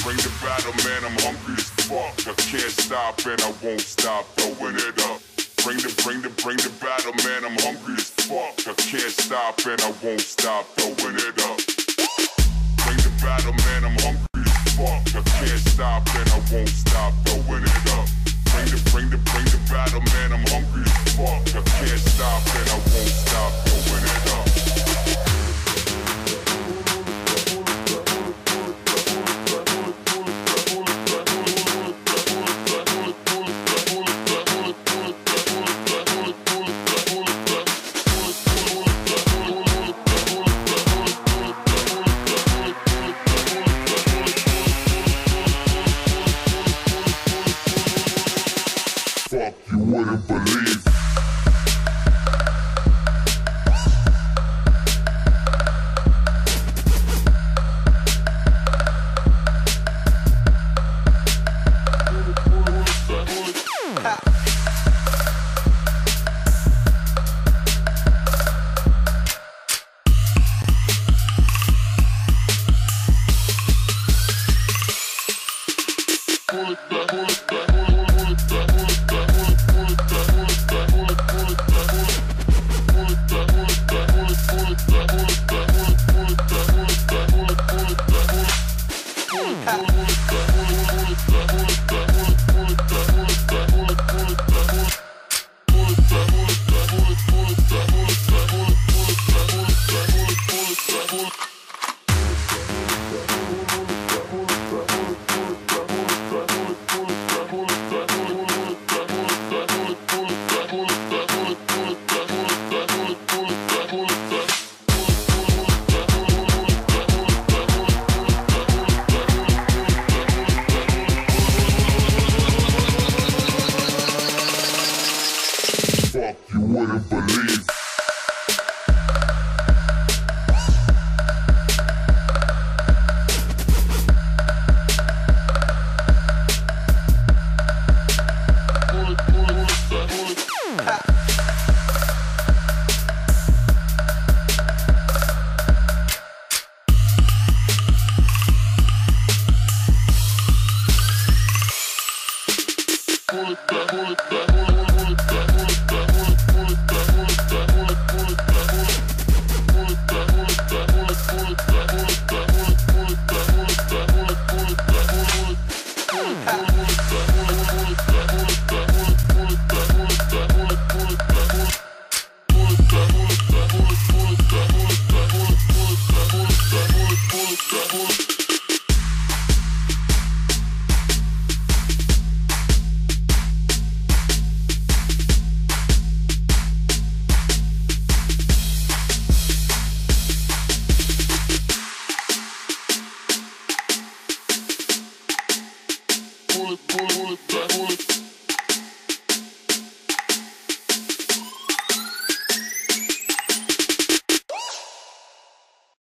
bring the battle, man, I'm hungry as fuck. I can't stop and I won't stop throwing it up. Bring the battle, man, I'm hungry as fuck. I can't stop and I won't stop throwing it up. Bring the battle, man, I'm hungry as fuck. I can't stop and I won't stop throwing it up. Bring the battle, man, I'm hungry as fuck. I can't stop and I won't stop throwing it up. Fuck, you wouldn't believe. Fuck, you wouldn't believe. Pull it back.